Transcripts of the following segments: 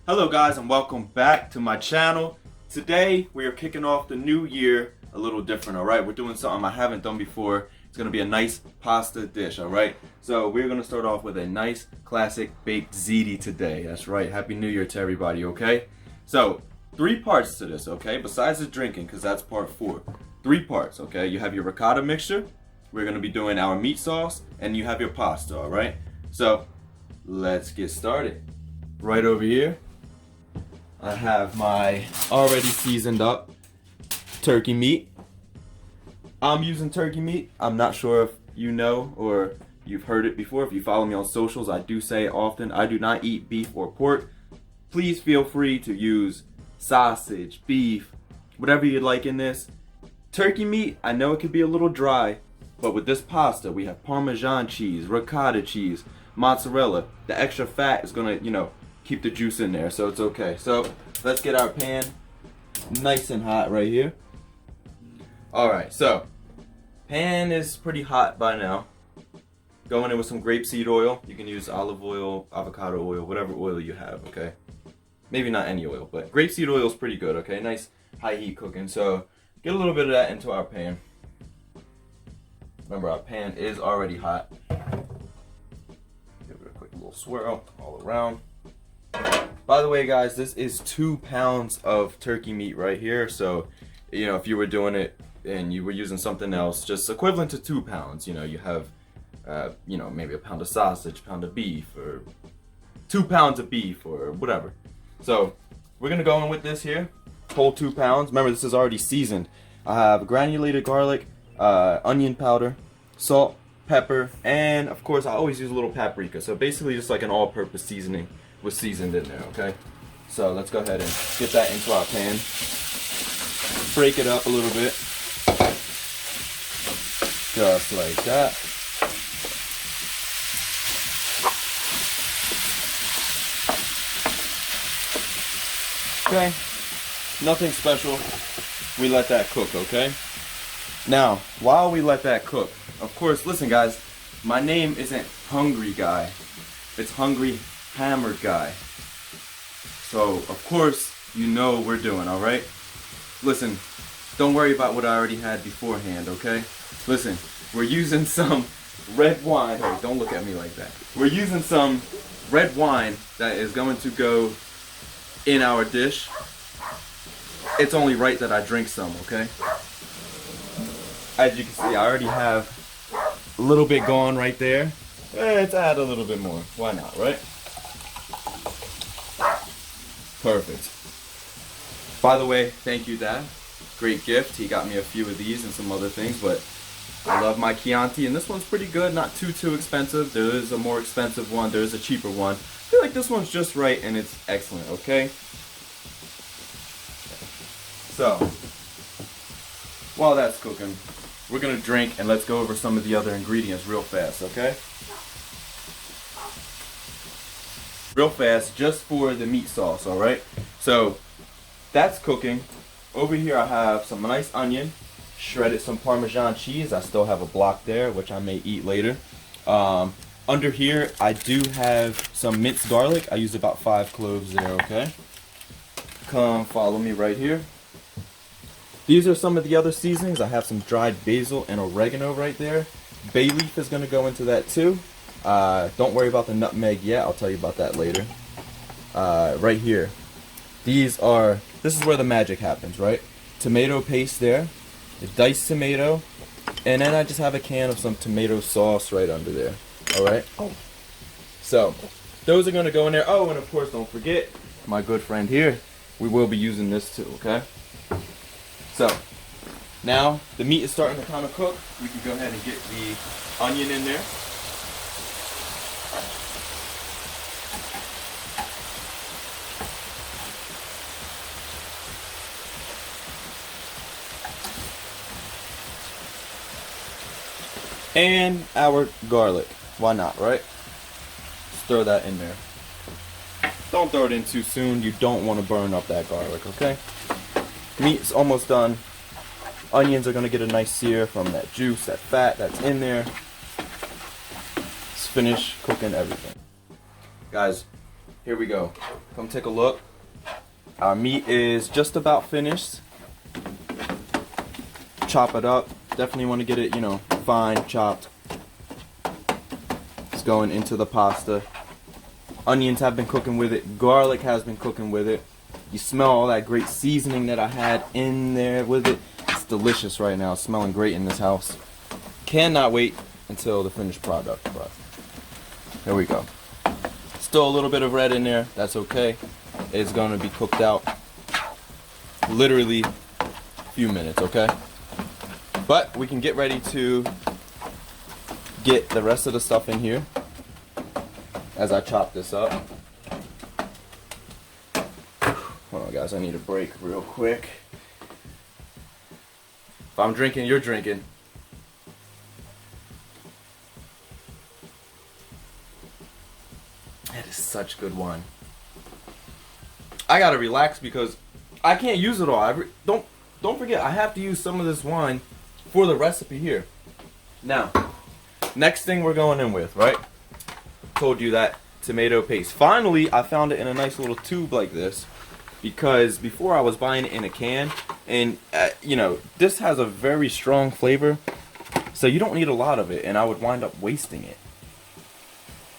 Hello guys, and welcome back to my channel. Today we are kicking off the new year a little different, alright? We're doing something I haven't done before. It's going to be a nice pasta dish, alright? So we're going to start off with a nice classic baked ziti today. That's right, Happy New Year to everybody, okay? So, 3 parts to this, okay? Besides the drinking, because that's part 4. 3 parts, okay? You have your ricotta mixture. We're going to be doing our meat sauce, and you have your pasta, alright? So, let's get started. Right over here, I have my already seasoned up turkey meat. I'm using turkey meat. I'm not sure if you know or you've heard it before. If you follow me on socials, I do say it often. I do not eat beef or pork. Please feel free to use sausage, beef, whatever you'd like in this. Turkey meat, I know it could be a little dry, but with this pasta, we have Parmesan cheese, ricotta cheese, mozzarella. The extra fat is gonna, keep the juice in there, so it's okay. So let's get our pan nice and hot right here. Alright, so pan is pretty hot by now. Going in with some grapeseed oil. You can use olive oil, avocado oil, whatever oil you have, okay? Maybe not any oil, but grapeseed oil is pretty good, okay? Nice high heat cooking. So get a little bit of that into our pan. Remember, our pan is already hot. Give it a quick little swirl all around. By the way, guys, this is 2 pounds of turkey meat right here. So, if you were doing it and you were using something else, just equivalent to 2 pounds. You have, maybe a pound of sausage, pound of beef, or 2 pounds of beef, or whatever. So, we're gonna go in with this here, whole 2 pounds. Remember, this is already seasoned. I have granulated garlic, onion powder, salt, pepper, and of course, I always use a little paprika. So basically, just like an all-purpose seasoning was seasoned in there, okay? So let's go ahead and get that into our pan. Break it up a little bit. Just like that. Okay, nothing special. We let that cook, okay? Now, while we let that cook, of course, listen guys, my name isn't Hungry Guy. It's Hungry Hammered Guy. So, of course, you know what we're doing, alright? Listen, don't worry about what I already had beforehand, okay? Listen, we're using some red wine. Hey, don't look at me like that. We're using some red wine that is going to go in our dish. It's only right that I drink some, okay? As you can see, I already have a little bit going right there. Let's add a little bit more. Why not, right? Perfect. By the way, thank you, Dad. Great gift. He got me a few of these and some other things, but I love my Chianti, and this one's pretty good. Not too expensive. There is a more expensive one. There is a cheaper one. I feel like this one's just right, and it's excellent, okay? So, while that's cooking, we're going to drink, and let's go over some of the other ingredients real fast, okay? Real fast, just for the meat sauce, alright? So, that's cooking. Over here I have some nice onion, shredded some Parmesan cheese. I still have a block there, which I may eat later. Under here, I do have some minced garlic. I use about 5 cloves there, okay? Come follow me right here. These are some of the other seasonings. I have some dried basil and oregano right there. Bay leaf is going to go into that too. Don't worry about the nutmeg yet. I'll tell you about that later. Right here. This is where the magic happens, right? Tomato paste there. A diced tomato. And then I just have a can of some tomato sauce right under there. Alright? So, those are going to go in there. Oh, and of course, don't forget, my good friend here. We will be using this too, okay? So, now the meat is starting to kind of cook. We can go ahead and get the onion in there. And our garlic. Why not, right? Just throw that in there. Don't throw it in too soon. You don't want to burn up that garlic, okay? Meat's almost done. Onions are going to get a nice sear from that juice, that fat that's in there. Let's finish cooking everything. Guys, here we go. Come take a look. Our meat is just about finished. Chop it up. Definitely want to get it, you know, fine chopped. It's going into the pasta. Onions have been cooking with it. Garlic has been cooking with it. You smell all that great seasoning that I had in there with it. It's delicious right now. It's smelling great in this house. Cannot wait until the finished product. But here we go. Still a little bit of red in there. That's okay. It's going to be cooked out literally a few minutes, okay? But we can get ready to get the rest of the stuff in here as I chop this up. Hold on, guys. I need a break real quick. If I'm drinking, you're drinking. That is such good wine. I gotta relax because I can't use it all. Don't forget, I have to use some of this wine for the recipe here. Now, next thing we're going in with, right? Told you that tomato paste. Finally, I found it in a nice little tube like this, because before I was buying it in a can, and you know, this has a very strong flavor, so you don't need a lot of it, and I would wind up wasting it.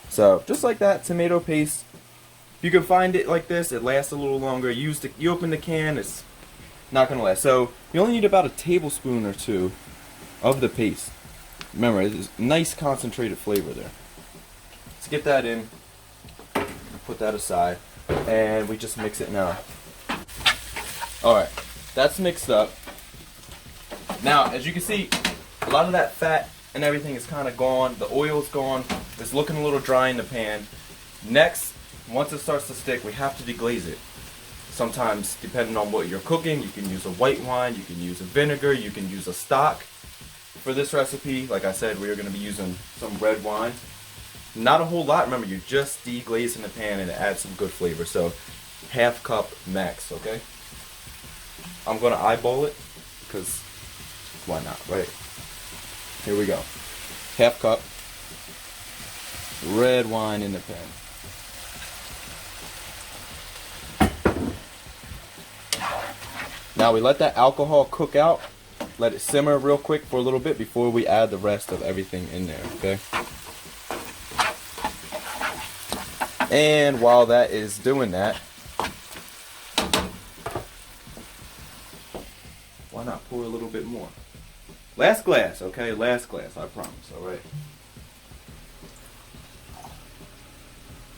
So just like that, tomato paste. If you can find it like this, it lasts a little longer. You open the can, it's not gonna last. So you only need about a tablespoon or two of the paste. Remember, it's nice concentrated flavor there. Let's get that in. Put that aside, and we just mix it now. All right, that's mixed up. Now, as you can see, a lot of that fat and everything is kind of gone. The oil's gone. It's looking a little dry in the pan. Next, once it starts to stick, we have to deglaze it. Sometimes, depending on what you're cooking, you can use a white wine, you can use a vinegar, you can use a stock. For this recipe, like I said, we are going to be using some red wine. Not a whole lot. Remember, you just deglaze in the pan and it adds some good flavor. So, half cup max, okay? I'm going to eyeball it because why not, right? Here we go. Half cup red wine in the pan. Now we let that alcohol cook out. Let it simmer real quick for a little bit before we add the rest of everything in there, okay? And while that is doing that, why not pour a little bit more? Last glass, okay? Last glass, I promise, alright?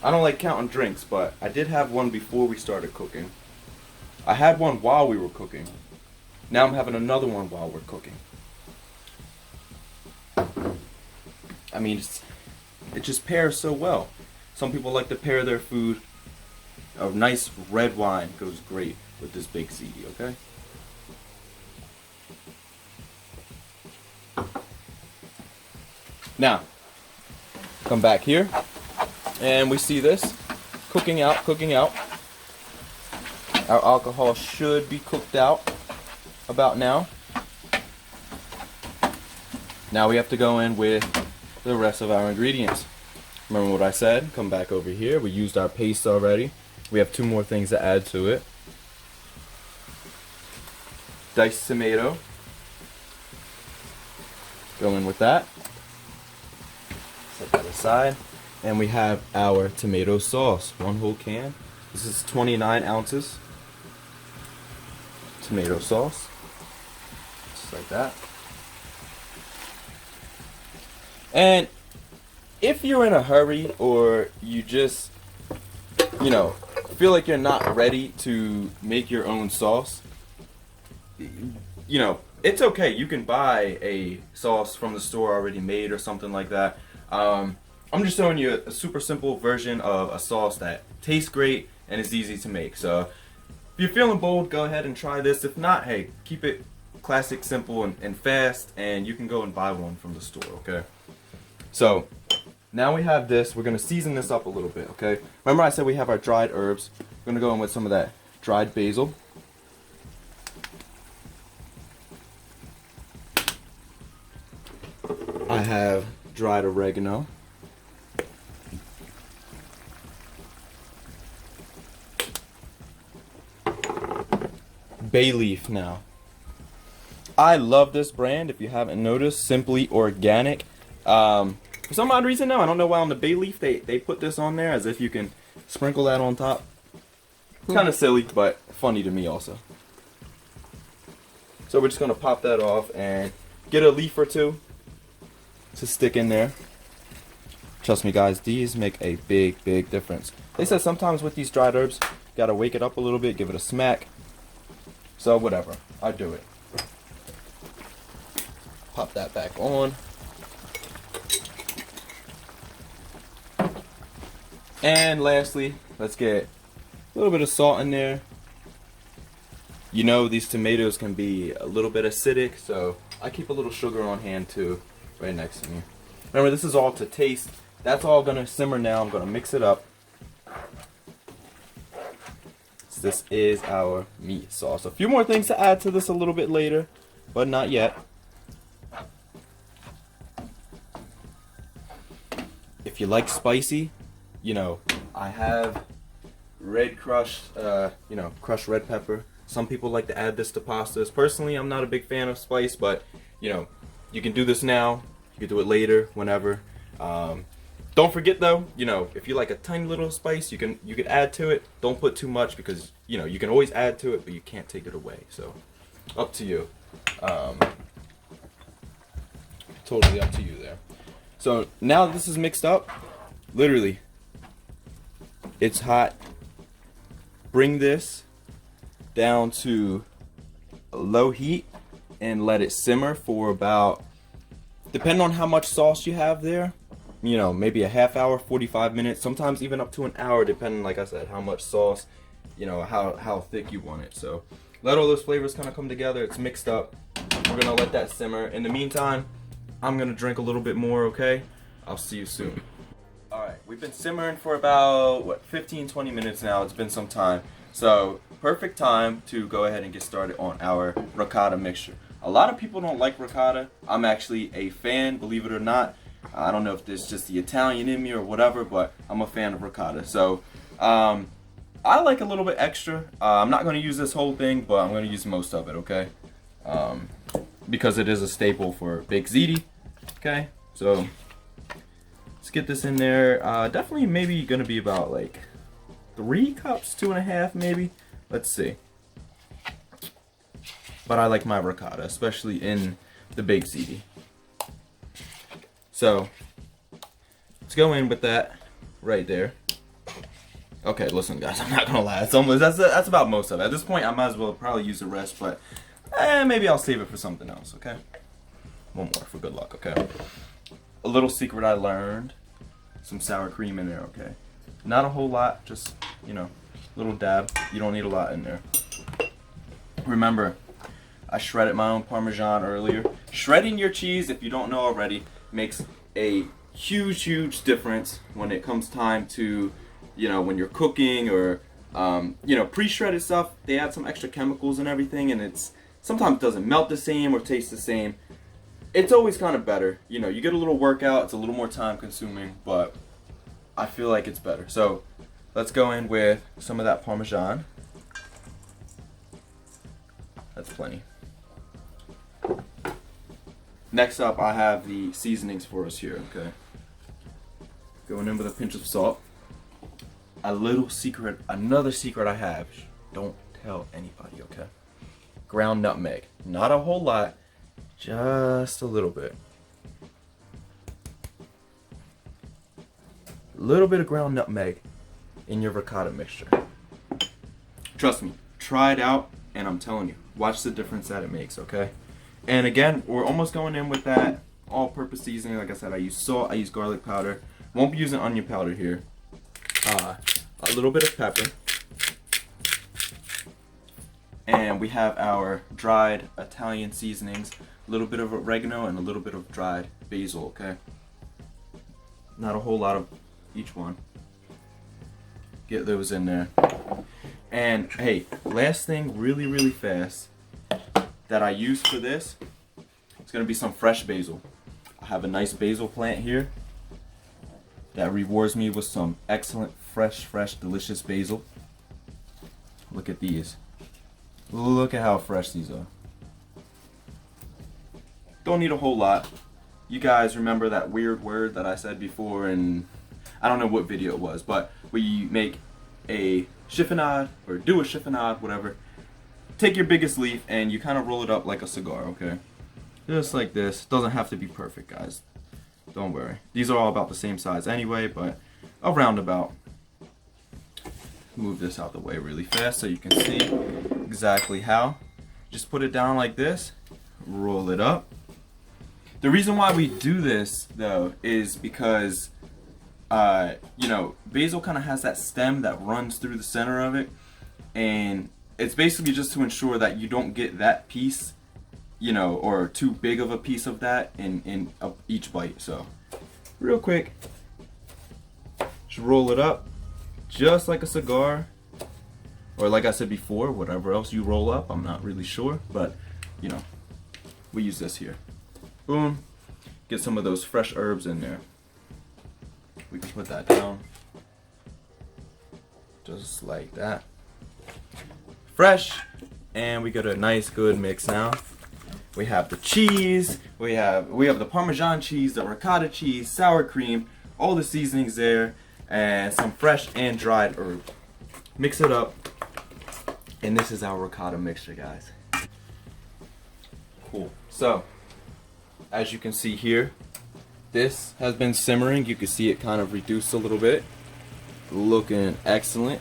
I don't like counting drinks, but I did have one before we started cooking. I had one while we were cooking. Now I'm having another one while we're cooking. I mean, it just pairs so well. Some people like to pair their food. A nice red wine goes great with this baked ziti, okay? Now, come back here, and we see this cooking out, cooking out. Our alcohol should be cooked out about now. Now we have to go in with the rest of our ingredients. Remember what I said? Come back over here. We used our paste already. We have two more things to add to it. Diced tomato. Go in with that. Set that aside. And we have our tomato sauce. One whole can. This is 29 ounces. Tomato sauce. Just like that. And if you're in a hurry or you just, you know, feel like you're not ready to make your own sauce, you know, it's okay. You can buy a sauce from the store already made or something like that. I'm just showing you a super simple version of a sauce that tastes great and is easy to make. So if you're feeling bold, go ahead and try this. If not, hey, keep it classic, simple, and fast, and you can go and buy one from the store, okay? So now we have this. We're going to season this up a little bit, okay? Remember I said we have our dried herbs. We're going to go in with some of that dried basil. I have dried oregano. bay leaf now. I love this brand. If you haven't noticed, Simply Organic. For some odd reason now, I don't know why on the bay leaf they put this on there as if you can sprinkle that on top. Kind of silly, but funny to me also. So we're just gonna pop that off and get a leaf or two to stick in there. Trust me guys, these make a big difference. They said sometimes with these dried herbs, you gotta wake it up a little bit, give it a smack. So whatever, I do it. Pop that back on. And lastly, let's get a little bit of salt in there. You know these tomatoes can be a little bit acidic, so I keep a little sugar on hand too, right next to me. Remember, this is all to taste. That's all gonna simmer now. I'm gonna mix it up. So this is our meat sauce. A few more things to add to this a little bit later, but not yet. If you like spicy, you know, I have red crushed, crushed red pepper. Some people like to add this to pastas. Personally, I'm not a big fan of spice, but you know, you can do this now. You can do it later, whenever. Don't forget though, you know, if you like a tiny little spice, you can add to it. Don't put too much because you know you can always add to it, but you can't take it away. So, up to you. Totally up to you there. So now that this is mixed up, literally, it's hot. Bring this down to low heat and let it simmer for about, depending on how much sauce you have there, you know, maybe a half hour, 45 minutes, sometimes even up to an hour, depending, like I said, how much sauce, you know, how thick you want it. So let all those flavors kind of come together. It's mixed up. We're gonna let that simmer. In the meantime, I'm gonna drink a little bit more, okay? I'll see you soon. Alright, we've been simmering for about, what, 15-20 minutes now. It's been some time. So, perfect time to go ahead and get started on our ricotta mixture. A lot of people don't like ricotta. I'm actually a fan, believe it or not. I don't know if this is just the Italian in me or whatever, but I'm a fan of ricotta. So, I like a little bit extra. I'm not going to use this whole thing, but I'm going to use most of it, okay? Because it is a staple for Baked Ziti, okay? So, let's get this in there. Definitely maybe going to be about like 3 cups, 2.5 maybe. Let's see. But I like my ricotta, especially in the Baked Ziti. So, let's go in with that right there. Okay, listen guys, I'm not gonna lie. It's almost, that's about most of it. At this point, I might as well probably use the rest, but maybe I'll save it for something else, okay? One more for good luck, okay? A little secret I learned. Some sour cream in there, okay? Not a whole lot, just, you know, little dab. You don't need a lot in there. Remember, I shredded my own Parmesan earlier. Shredding your cheese, if you don't know already, makes a huge difference when it comes time to, you know, when you're cooking or, you know, pre-shredded stuff. They add some extra chemicals and everything, and it's sometimes doesn't melt the same or taste the same. It's always kind of better. You know, you get a little workout, it's a little more time consuming, but I feel like it's better. So let's go in with some of that Parmesan. That's plenty. Next up, I have the seasonings for us here, okay? Going in with a pinch of salt. A little secret, another secret I have. Don't tell anybody, okay? Ground nutmeg. Not a whole lot, just a little bit. A little bit of ground nutmeg in your ricotta mixture. Trust me, try it out, and I'm telling you, watch the difference that it makes, okay? And again, we're almost going in with that all-purpose seasoning. Like I said, I use salt, I use garlic powder. Won't be using onion powder here. A little bit of pepper. And we have our dried Italian seasonings. A little bit of oregano and a little bit of dried basil, okay? Not a whole lot of each one. Get those in there. And hey, last thing really fast that I use for this, it's gonna be some fresh basil. I have a nice basil plant here that rewards me with some excellent fresh delicious basil. Look at these. Look at how fresh these are. Don't need a whole lot. You guys remember that weird word that I said before, and I don't know what video it was, but we make a chiffonade or do a chiffonade, whatever. Take your biggest leaf and you kind of roll it up like a cigar, okay? Just like this. Doesn't have to be perfect, guys. Don't worry. These are all about the same size anyway, but a roundabout. Move this out the way really fast so you can see exactly how. Just put it down like this, roll it up. The reason why we do this though is because you know, basil kind of has that stem that runs through the center of it, and it's basically just to ensure that you don't get that piece, you know, or too big of a piece of that in each bite. So real quick, just roll it up just like a cigar, or like I said before, whatever else you roll up, I'm not really sure, but you know, we use this here. Boom. Get some of those fresh herbs in there. We can put that down. Just like that. Fresh. And we got a nice good mix now. We have the cheese. We have the Parmesan cheese, the ricotta cheese, sour cream, all the seasonings there, and some fresh and dried herb. Mix it up. And this is our ricotta mixture, guys. Cool. So, as you can see here, this has been simmering. You can see it kind of reduced a little bit. Looking excellent.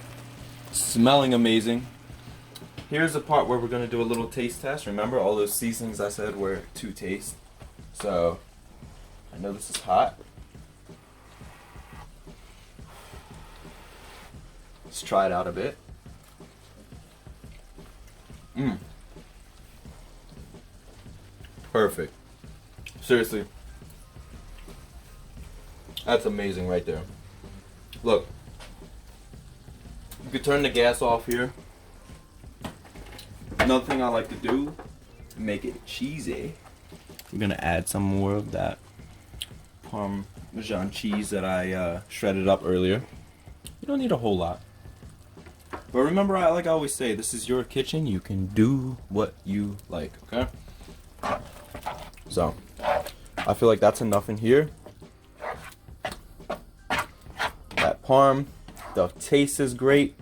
Smelling amazing. Here's the part where we're going to do a little taste test. Remember, all those seasonings I said were to taste. So, I know this is hot. Let's try it out a bit. Perfect. Seriously. That's amazing right there. Look. You could turn the gas off here. Another thing I like to do, make it cheesy. I'm gonna add some more of that Parmesan cheese that I shredded up earlier. You don't need a whole lot. But remember, like I always say, this is your kitchen. You can do what you like, okay? So, I feel like that's enough in here. That parm, the taste is great.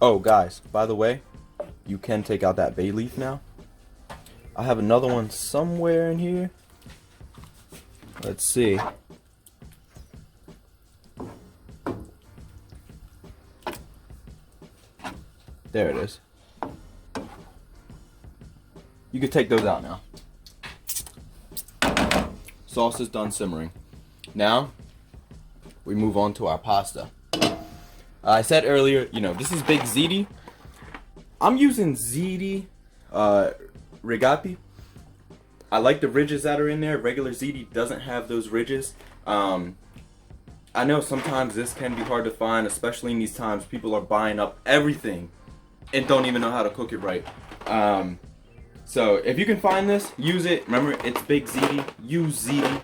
Oh, guys, by the way, you can take out that bay leaf now. I have another one somewhere in here. Let's see. There it is. You can take those out now. Sauce is done simmering. Now, we move on to our pasta. I said earlier, you know, this is Baked Ziti. I'm using Ziti Ricotta. I like the ridges that are in there. Regular Ziti doesn't have those ridges. I know sometimes this can be hard to find, especially in these times. People are buying up everything and don't even know how to cook it right. So if you can find this, use it. Remember, it's Baked Ziti. Use Ziti.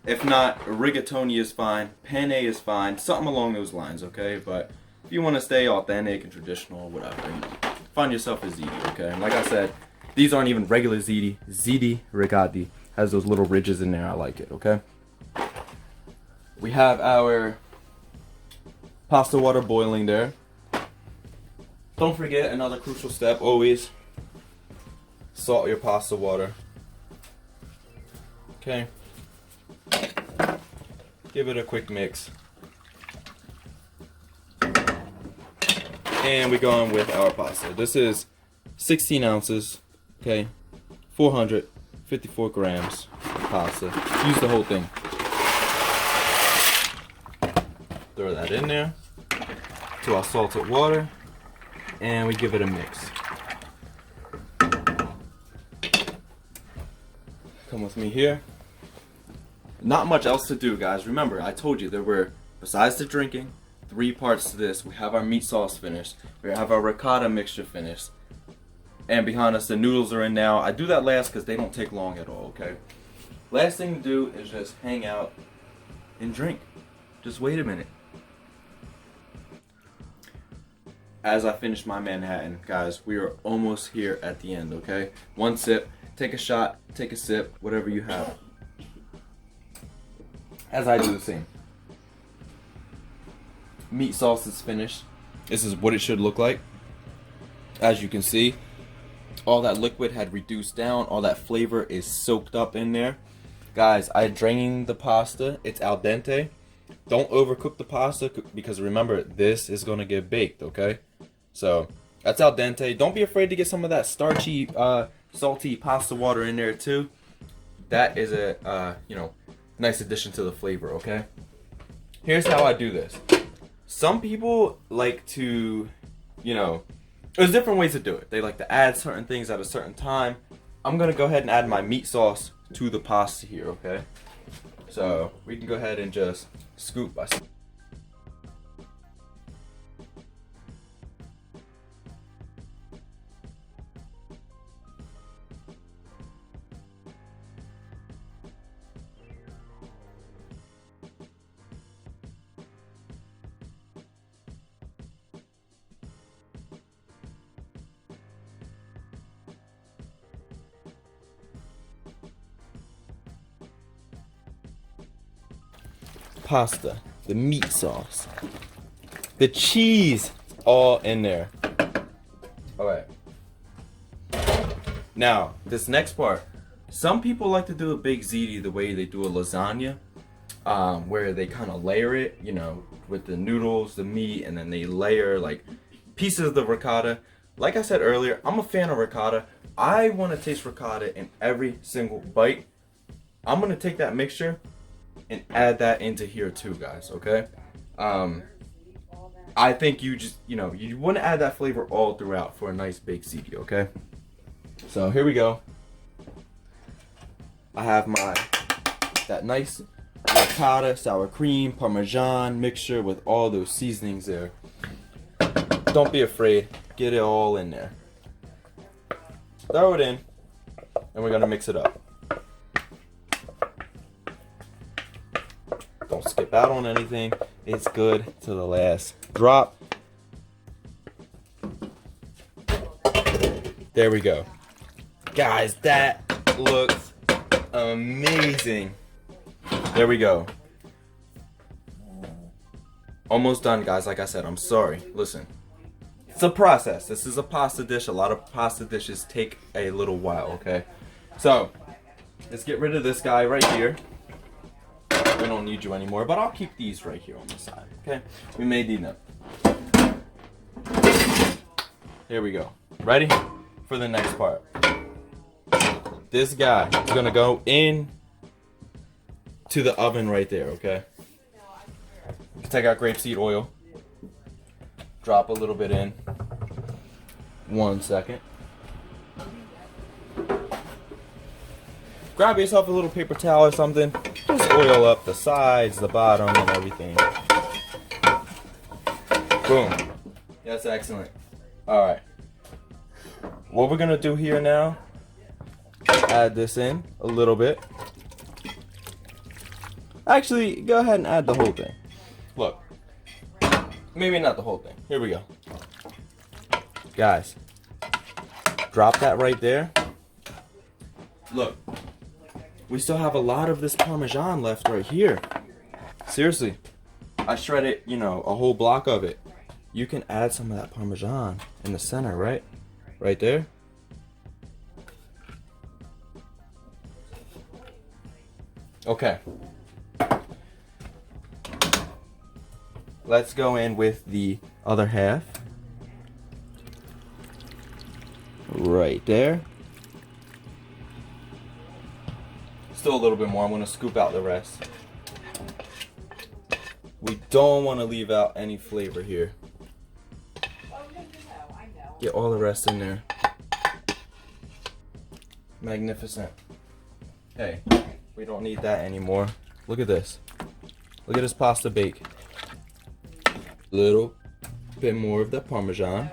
If not, rigatoni is fine. Penne is fine. Something along those lines, okay? But if you want to stay authentic and traditional, whatever, you know, find yourself a Ziti, okay? And like I said, these aren't even regular Ziti. Ziti Ricotta has those little ridges in there. I like it, okay? We have our pasta water boiling there. Don't forget another crucial step, always salt your pasta water. Okay. Give it a quick mix. And we go on with our pasta. This is 16 ounces, okay? 454 grams of pasta. Use the whole thing. Throw that in there to our salted water, and we give it a mix. Come with me here. Not much else to do, guys. Remember, I told you there were, besides the drinking, 3 parts to this. We have our meat sauce finished. We have our ricotta mixture finished. And behind us, the noodles are in now. I do that last because they don't take long at all, okay? Last thing to do is just hang out and drink. Just wait a minute. as I finish my Manhattan, guys, we are almost here at the end, okay? One sip, take a shot, take a sip, whatever you have. As I do the same. Meat sauce is finished. This is what it should look like. As you can see, all that liquid had reduced down. All that flavor is soaked up in there. Guys, I drained the pasta. It's al dente. Don't overcook the pasta because remember, this is going to get baked, okay? So, that's al dente. Don't be afraid to get some of that starchy, salty pasta water in there too. That is a, nice addition to the flavor, okay? Here's how I do this. Some people like to, there's different ways to do it. They like to add certain things at a certain time. I'm gonna go ahead and add my meat sauce to the pasta here, okay? So we can go ahead and just scoop by scoop. Pasta, the meat sauce, the cheese, all in there. Alright. Now, this next part. Some people like to do a baked ziti the way they do a lasagna, where they kind of layer it, with the noodles, the meat, and then they layer like pieces of the ricotta. Like I said earlier, I'm a fan of ricotta. I want to taste ricotta in every single bite. I'm going to take that mixture and add that into here too, guys, okay? I think you just, you want to add that flavor all throughout for a nice baked ziti, okay? So here we go. I have that nice ricotta, sour cream, Parmesan mixture with all those seasonings there. Don't be afraid, get it all in there. Throw it in, and we're gonna mix it up. Don't skip out on anything. It's good to the last drop. There we go. Guys, that looks amazing. There we go. Almost done, guys. Like I said, I'm sorry. Listen, it's a process. This is a pasta dish. A lot of pasta dishes take a little while, okay? So, let's get rid of this guy right here. We don't need you anymore, but I'll keep these right here on the side, okay? We may need them. Here we go. Ready for the next part. This guy is gonna go in to the oven right there, okay? Take out grapeseed oil. Drop a little bit in. 1 second. Grab yourself a little paper towel or something. Just oil up the sides, the bottom, and everything. Boom. That's excellent. Alright. What we're gonna do here now, add this in a little bit. Actually, go ahead and add the whole thing. Look. Maybe not the whole thing. Here we go. Guys. Drop that right there. Look. We still have a lot of this Parmesan left right here. Seriously. I shredded, a whole block of it. You can add some of that Parmesan in the center, right? Right there. Okay. Let's go in with the other half. Right there. Still a little bit more. I'm going to scoop out the rest. We don't want to leave out any flavor here. Get all the rest in there. Magnificent. Hey, we don't need that anymore. Look at this. Look at this pasta bake. Little bit more of the Parmesan.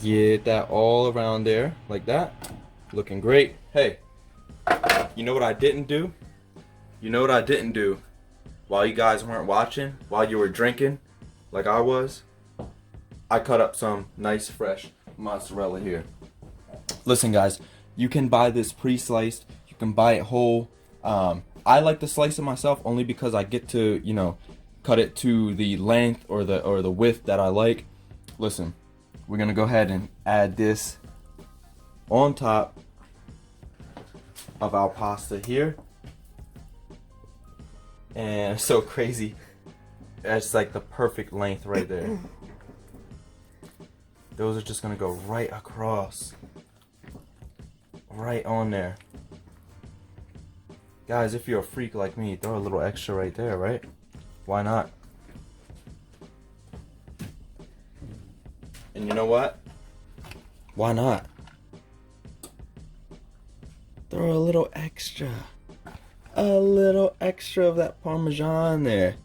Get that all around there like that. Looking great. Hey, you know what I didn't do? while you guys weren't watching, while you were drinking, like I was, I cut up some nice fresh mozzarella here. Listen guys, you can buy this pre-sliced, you can buy it whole. I like to slice it myself only because I get to, you know, cut it to the length or the width that I like. Listen, we're gonna go ahead and add this on top of our pasta here. And it's so crazy. That's like the perfect length right there. Those are just gonna go right across. Right on there. Guys, if you're a freak like me, throw a little extra right there, right? Why not? And you know what? Why not? Throw a little extra. A little extra of that Parmesan there.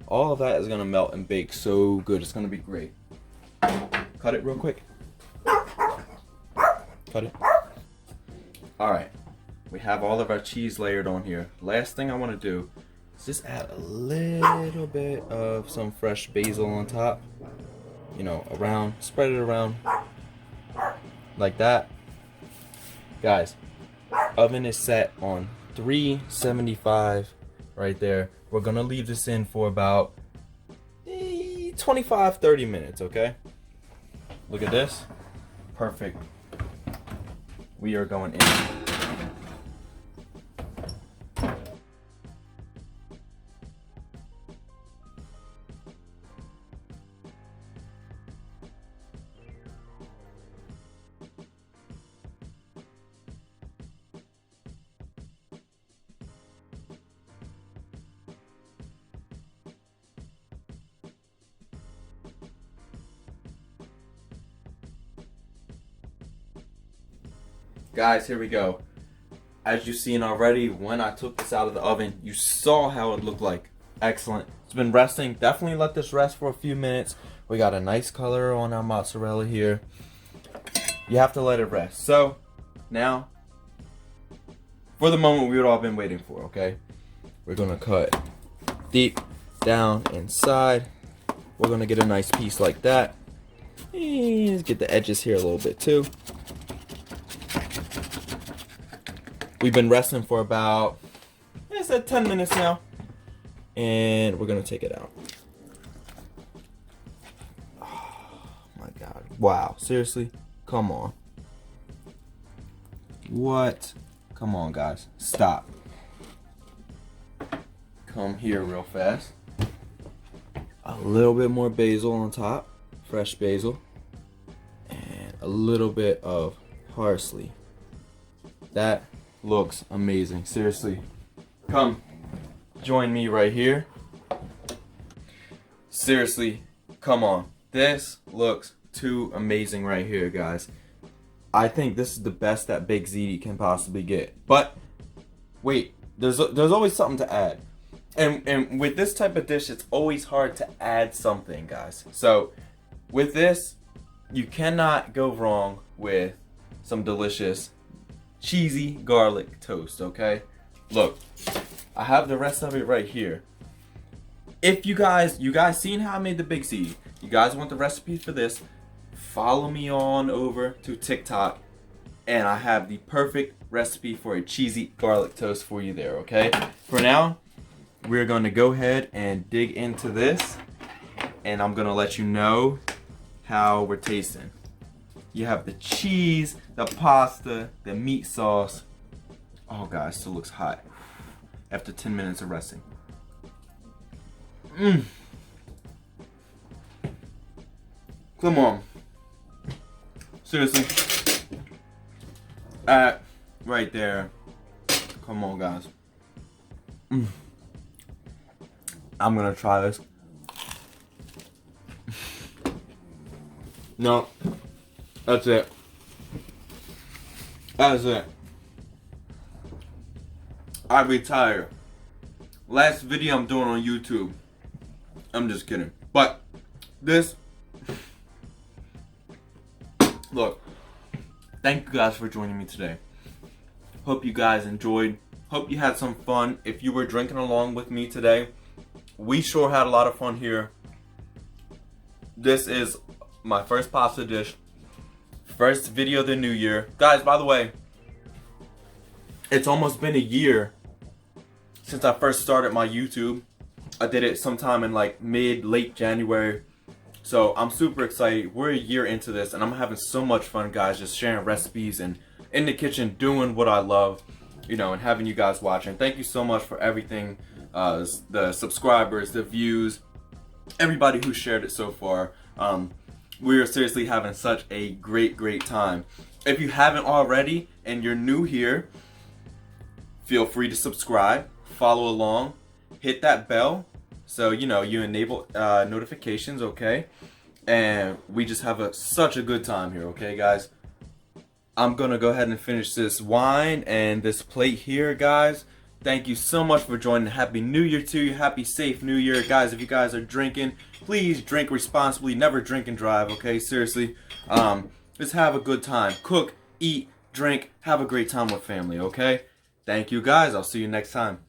All of that is gonna melt and bake so good. It's gonna be great. Cut it real quick. Cut it. Alright. We have all of our cheese layered on here. Last thing I want to do is just add a little bit of some fresh basil on top. You know, around, spread it around like that. Guys, oven is set on 375 right there. We're gonna leave this in for about 25-30 minutes, okay? Look at this. Perfect. We are going in. Guys, here we go. As you've seen already, when I took this out of the oven, you saw how it looked like. Excellent. It's been resting. Definitely let this rest for a few minutes. We got a nice color on our mozzarella here. You have to let it rest. So, now, for the moment we've all been waiting for, okay? We're gonna cut deep down inside. We're gonna get a nice piece like that. And get the edges here a little bit too. We've been resting for about, I said 10 minutes now. And we're gonna take it out. Oh my God, wow, seriously? Come on. What? Come on guys, stop. Come here real fast. A little bit more basil on top, fresh basil. And a little bit of parsley. That looks amazing, seriously. Come join me right here. Seriously, come on. This looks too amazing right here, guys. I think this is the best that Baked Ziti can possibly get. But wait, there's always something to add. And with this type of dish, it's always hard to add something, guys. So with this, you cannot go wrong with some delicious cheesy garlic toast, okay? Look, I have the rest of it right here. If you guys seen how I made the Baked Ziti, you guys want the recipe for this, follow me on over to TikTok and I have the perfect recipe for a cheesy garlic toast for you there, okay? For now, we're going to go ahead and dig into this and I'm going to let you know how we're tasting. You have the cheese, the pasta, the meat sauce. Oh guys, still looks hot after 10 minutes of resting. Come on. Seriously. Right there. Come on guys. I'm gonna try this. No. That's it. That's it. I retire. Last video I'm doing on YouTube. I'm just kidding. But this, look, thank you guys for joining me today. Hope you guys enjoyed. Hope you had some fun. If you were drinking along with me today, we sure had a lot of fun here. This is my first pasta dish, first video of the new year. Guys, by the way, it's almost been a year since I first started my YouTube. I did it sometime in like late January. So I'm super excited. We're a year into this and I'm having so much fun, guys, just sharing recipes and in the kitchen doing what I love, you know, and having you guys watching. Thank you so much for everything, the subscribers, the views, everybody who shared it so far. We are seriously having such a great time. If you haven't already and you're new here, feel free to subscribe, follow along, hit that bell so you know you enable notifications, okay? And we just have such a good time here, okay, guys? I'm gonna go ahead and finish this wine and this plate here, guys. Thank you so much for joining. Happy New Year to you. Happy safe New Year, guys. If you guys are drinking, please drink responsibly. Never drink and drive, okay? Seriously. Just have a good time. Cook, eat, drink, have a great time with family, okay? Thank you, guys. I'll see you next time.